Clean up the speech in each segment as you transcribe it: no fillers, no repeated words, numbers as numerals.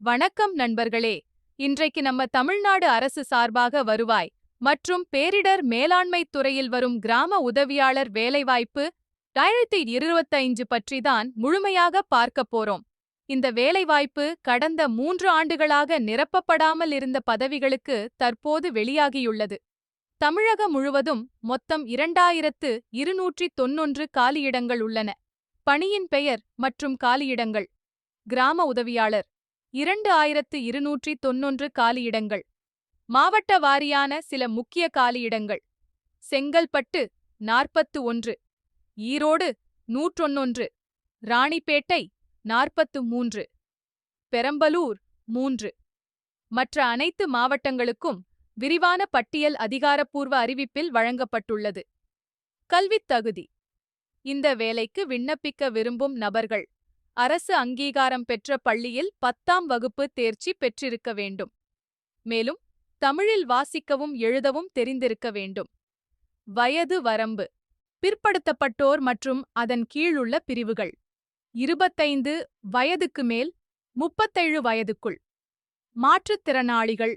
வணக்கம் நண்பர்களே. இன்றைக்கு நம்ம தமிழ்நாடு அரசு சார்பாக வருவாய் மற்றும் பேரிடர் மேலாண்மைத் துறையில் வரும் கிராம உதவியாளர் வேலைவாய்ப்பு 2025 பற்றி தான் முழுமையாக பார்க்க போறோம். இந்த வேலைவாய்ப்பு கடந்த 3 ஆண்டுகளாக நிரப்பப்படாமல் இருந்த பதவிகளுக்கு தற்போது வெளியாகியுள்ளது. தமிழகம் முழுவதும் மொத்தம் 2291 காலியிடங்கள் உள்ளன. பணியின் பெயர் மற்றும் காலியிடங்கள்: கிராம உதவியாளர் 2291 காலியிடங்கள். மாவட்ட வாரியான சில முக்கிய காலியிடங்கள்: செங்கல்பட்டு 41, ஈரோடு 101, ராணிப்பேட்டை 43, பெரம்பலூர் 3. மற்ற அனைத்து மாவட்டங்களுக்கும் விரிவான பட்டியல் அதிகாரப்பூர்வ அறிவிப்பில் வழங்கப்பட்டுள்ளது. கல்வித் தகுதி: இந்த வேலைக்கு விண்ணப்பிக்க விரும்பும் நபர்கள் அரசு அங்கீகாரம் பெற்ற பள்ளியில் 10ஆம் வகுப்பு தேர்ச்சி பெற்றிருக்க வேண்டும். மேலும் தமிழில் வாசிக்கவும் எழுதவும் தெரிந்திருக்க வேண்டும். வயது வரம்பு: பிற்படுத்தப்பட்டோர் மற்றும் அதன் கீழுள்ள பிரிவுகள் 25 வயதுக்கு மேல் 37 வயதுக்குள். மாற்றுத்திறனாளிகள்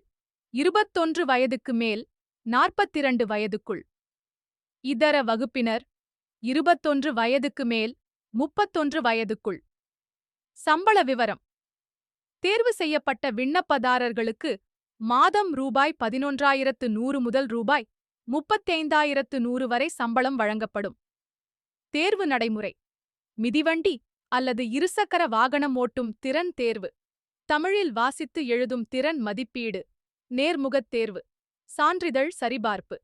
21 வயதுக்கு மேல் 42 வயதுக்குள். இதர வகுப்பினர் 21 வயதுக்கு மேல் 31 வயதுக்குள். சம்பள விவரம்: தேர்வு செய்யப்பட்ட விண்ணப்பதாரர்களுக்கு மாதம் ரூபாய் 11,100 முதல் ரூபாய் 35,100 வரை சம்பளம் வழங்கப்படும். தேர்வு நடைமுறை: மிதிவண்டி அல்லது இருசக்கர வாகனம் ஓட்டும் திறன் தேர்வு, தமிழில் வாசித்து எழுதும் திறன் மதிப்பீடு, நேர்முகத் தேர்வு, சான்றிதழ் சரிபார்ப்பு.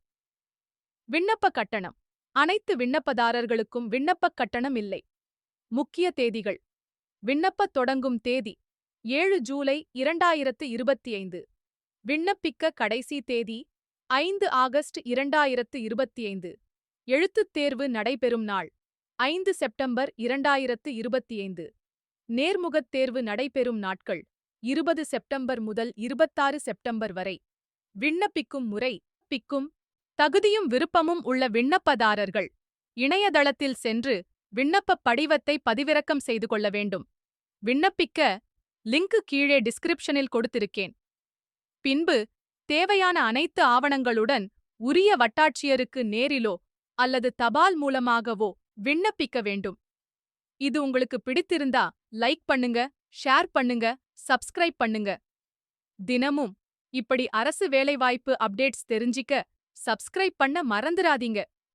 விண்ணப்ப கட்டணம்: அனைத்து விண்ணப்பதாரர்களுக்கும் விண்ணப்பக் கட்டணம் இல்லை. முக்கிய தேதிகள்: விண்ணப்பத் தொடங்கும் தேதி 7 ஜூலை 2025. விண்ணப்பிக்க கடைசி தேதி 5 ஆகஸ்ட் 2025. எழுத்துத் தேர்வு நடைபெறும் நாள் 5 செப்டம்பர் 2025. நேர்முகத் தேர்வு நடைபெறும் நாட்கள் 20 செப்டம்பர் முதல் 26 செப்டம்பர் வரை. விண்ணப்பிக்கும் முறை: தகுதியும் விருப்பமும் உள்ள விண்ணப்பதாரர்கள் இணையதளத்தில் சென்று விண்ணப்பப் படிவத்தை பதிவிறக்கம் செய்து கொள்ள வேண்டும். விண்ணப்பிக்க லிங்க் கீழே டிஸ்கிரிப்ஷனில் கொடுத்திருக்கேன். பின்பு தேவையான அனைத்து ஆவணங்களுடன் உரிய வட்டாட்சியருக்கு நேரிலோ அல்லது தபால் மூலமாகவோ விண்ணப்பிக்க வேண்டும். இது உங்களுக்கு பிடித்திருந்தா லைக் பண்ணுங்க, ஷேர் பண்ணுங்க, சப்ஸ்கிரைப் பண்ணுங்க. தினமும் இப்படி அரசு வேலைவாய்ப்பு அப்டேட்ஸ் தெரிஞ்சிக்க சப்ஸ்கிரைப் பண்ண மறந்துராதீங்க.